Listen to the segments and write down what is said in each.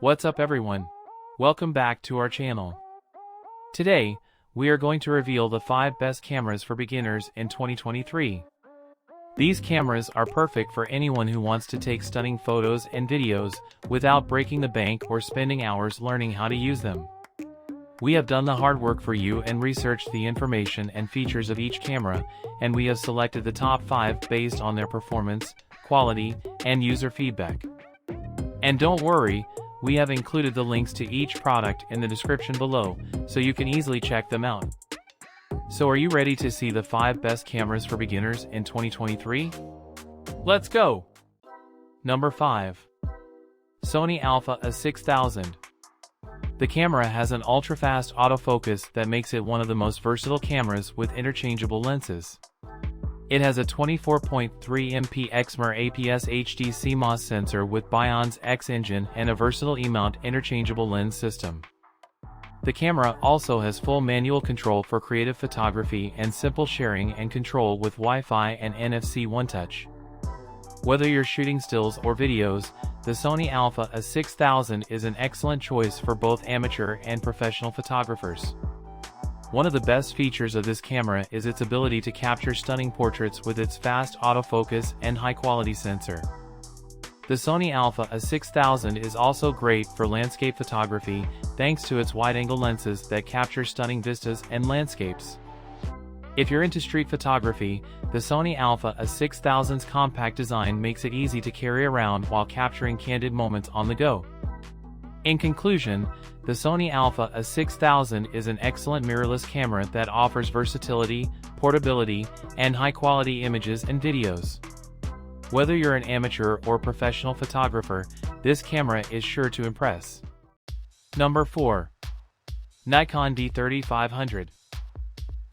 What's up everyone? Welcome back to our channel. Today, we are going to reveal the 5 best cameras for beginners in 2023. These cameras are perfect for anyone who wants to take stunning photos and videos without breaking the bank or spending hours learning how to use them. We have done the hard work for you and researched the information and features of each camera, and we have selected the top 5 based on their performance, quality, and user feedback. And don't worry, we have included the links to each product in the description below, so you can easily check them out. So are you ready to see the 5 best cameras for beginners in 2023? Let's go! Number 5. Sony A6000. The camera has an ultra-fast autofocus that makes it one of the most versatile cameras with interchangeable lenses. It has a 24.3 MP Exmor APS HD CMOS sensor with Bionz X engine and a versatile E-mount interchangeable lens system. The camera also has full manual control for creative photography and simple sharing and control with Wi-Fi and NFC One Touch. Whether you're shooting stills or videos, the Sony A6000 is an excellent choice for both amateur and professional photographers. One of the best features of this camera is its ability to capture stunning portraits with its fast autofocus and high-quality sensor. The Sony A6000 is also great for landscape photography thanks to its wide-angle lenses that capture stunning vistas and landscapes. If you're into street photography, the Sony A6000's compact design makes it easy to carry around while capturing candid moments on the go. In conclusion, the Sony A6000 is an excellent mirrorless camera that offers versatility, portability, and high-quality images and videos. Whether you're an amateur or professional photographer, this camera is sure to impress. Number 4. Nikon D3500.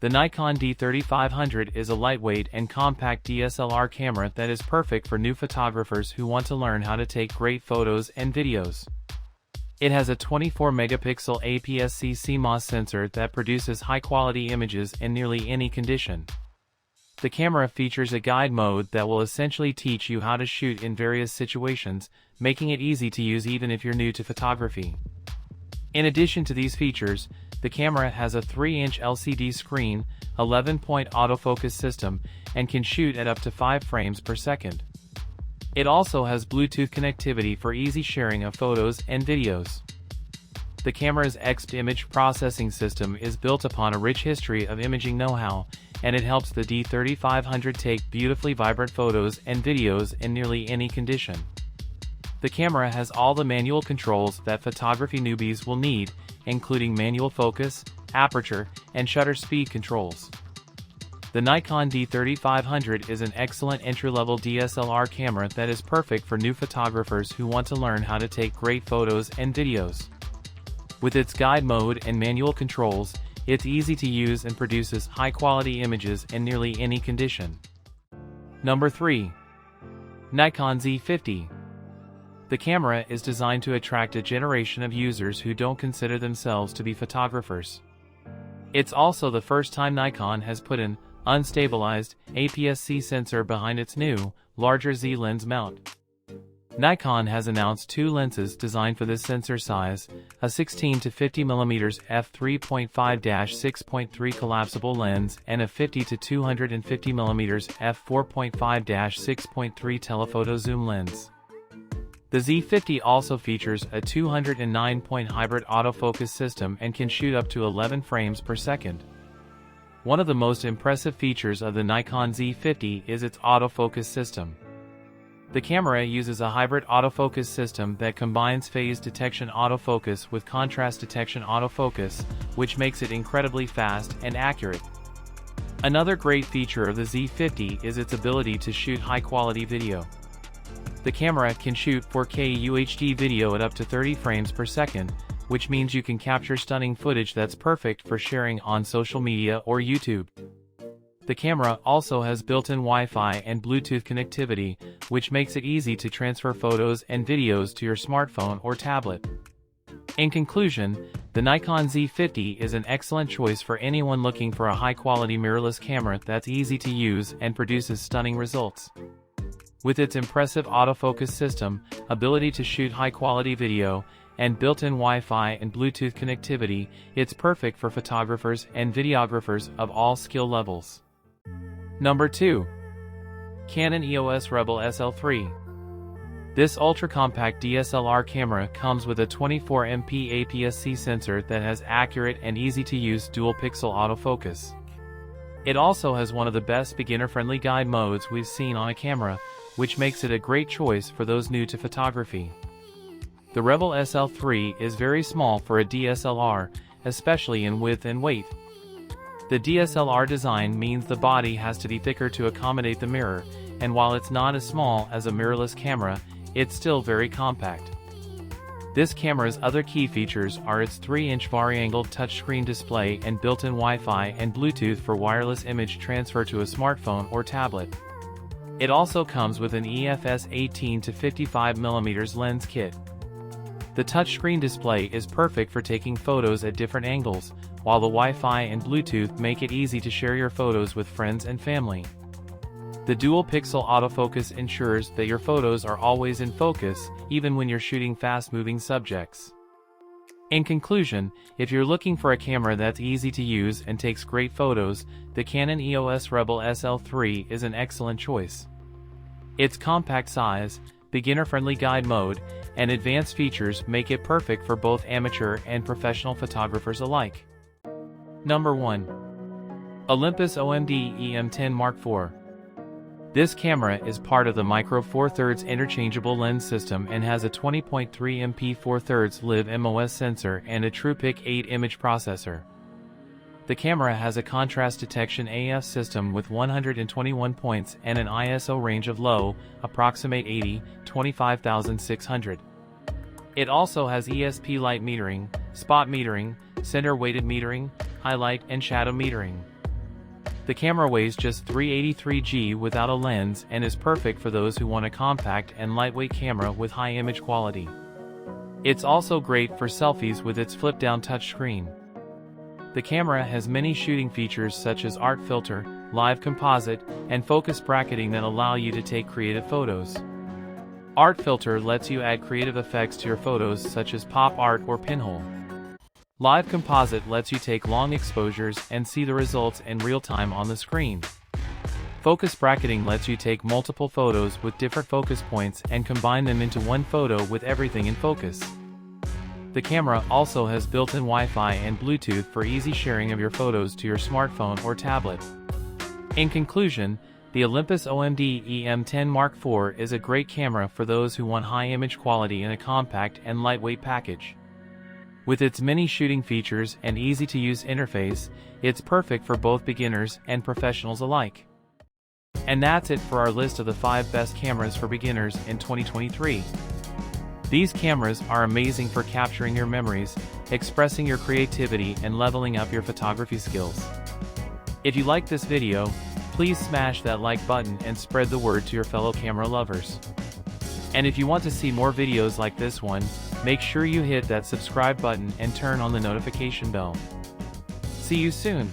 The Nikon D3500 is a lightweight and compact DSLR camera that is perfect for new photographers who want to learn how to take great photos and videos. It has a 24-megapixel APS-C CMOS sensor that produces high-quality images in nearly any condition. The camera features a guide mode that will essentially teach you how to shoot in various situations, making it easy to use even if you're new to photography. In addition to these features, the camera has a 3-inch LCD screen, 11-point autofocus system, and can shoot at up to 5 frames per second. It also has Bluetooth connectivity for easy sharing of photos and videos. The camera's XP image processing system is built upon a rich history of imaging know-how, and it helps the D3500 take beautifully vibrant photos and videos in nearly any condition. The camera has all the manual controls that photography newbies will need, including manual focus, aperture, and shutter speed controls. The Nikon D3500 is an excellent entry-level DSLR camera that is perfect for new photographers who want to learn how to take great photos and videos. With its guide mode and manual controls, it's easy to use and produces high-quality images in nearly any condition. Number 3. Nikon Z50. The camera is designed to attract a generation of users who don't consider themselves to be photographers. It's also the first time Nikon has put an unstabilized APS-C sensor behind its new, larger Z lens mount. Nikon has announced 2 lenses designed for this sensor size, a 16 to 50 mm f3.5-6.3 collapsible lens and a 50 to 250 mm f4.5-6.3 telephoto zoom lens. The Z50 also features a 209-point hybrid autofocus system and can shoot up to 11 frames per second. One of the most impressive features of the Nikon Z50 is its autofocus system. The camera uses a hybrid autofocus system that combines phase detection autofocus with contrast detection autofocus, which makes it incredibly fast and accurate. Another great feature of the Z50 is its ability to shoot high-quality video. The camera can shoot 4K UHD video at up to 30 frames per second, which means you can capture stunning footage that's perfect for sharing on social media or YouTube. The camera also has built-in Wi-Fi and Bluetooth connectivity, which makes it easy to transfer photos and videos to your smartphone or tablet. In conclusion, the Nikon Z50 is an excellent choice for anyone looking for a high-quality mirrorless camera that's easy to use and produces stunning results. With its impressive autofocus system, ability to shoot high-quality video, and built-in Wi-Fi and Bluetooth connectivity, it's perfect for photographers and videographers of all skill levels. Number 2. Canon EOS Rebel SL3. This ultra-compact DSLR camera comes with a 24MP APS-C sensor that has accurate and easy-to-use dual-pixel autofocus. It also has one of the best beginner-friendly guide modes we've seen on a camera, which makes it a great choice for those new to photography. The Rebel SL3 is very small for a DSLR, especially in width and weight. The DSLR design means the body has to be thicker to accommodate the mirror, and while it's not as small as a mirrorless camera, it's still very compact. This camera's other key features are its 3-inch vari-angled touchscreen display and built-in Wi-Fi and Bluetooth for wireless image transfer to a smartphone or tablet. It also comes with an EFS 18 to 55mm lens kit. The touchscreen display is perfect for taking photos at different angles, while the Wi-Fi and Bluetooth make it easy to share your photos with friends and family. The dual-pixel autofocus ensures that your photos are always in focus, even when you're shooting fast-moving subjects. In conclusion, if you're looking for a camera that's easy to use and takes great photos, the Canon EOS Rebel SL3 is an excellent choice. Its compact size, beginner-friendly guide mode, and advanced features make it perfect for both amateur and professional photographers alike. Number 1. Olympus OMD EM10 Mark IV. This camera is part of the Micro Four Thirds interchangeable lens system and has a 20.3MP 4/3 live MOS sensor and a TruePic 8 image processor. The camera has a contrast detection AF system with 121 points and an ISO range of low, approximate 80, 25,600. It also has ESP light metering, spot metering, center weighted metering, highlight and shadow metering. The camera weighs just 383 g without a lens and is perfect for those who want a compact and lightweight camera with high image quality. It's also great for selfies with its flip-down touchscreen. The camera has many shooting features such as art filter, live composite, and focus bracketing that allow you to take creative photos. Art filter lets you add creative effects to your photos such as pop art or pinhole. Live composite lets you take long exposures and see the results in real time on the screen. Focus bracketing lets you take multiple photos with different focus points and combine them into one photo with everything in focus. The camera also has built-in Wi-Fi and Bluetooth for easy sharing of your photos to your smartphone or tablet. In conclusion, the Olympus OMD EM10 Mark IV is a great camera for those who want high image quality in a compact and lightweight package. With its many shooting features and easy-to-use interface, it's perfect for both beginners and professionals alike. And that's it for our list of the 5 best cameras for beginners in 2023. These cameras are amazing for capturing your memories, expressing your creativity, and leveling up your photography skills. If you like this video, please smash that like button and spread the word to your fellow camera lovers. And if you want to see more videos like this one, make sure you hit that subscribe button and turn on the notification bell. See you soon!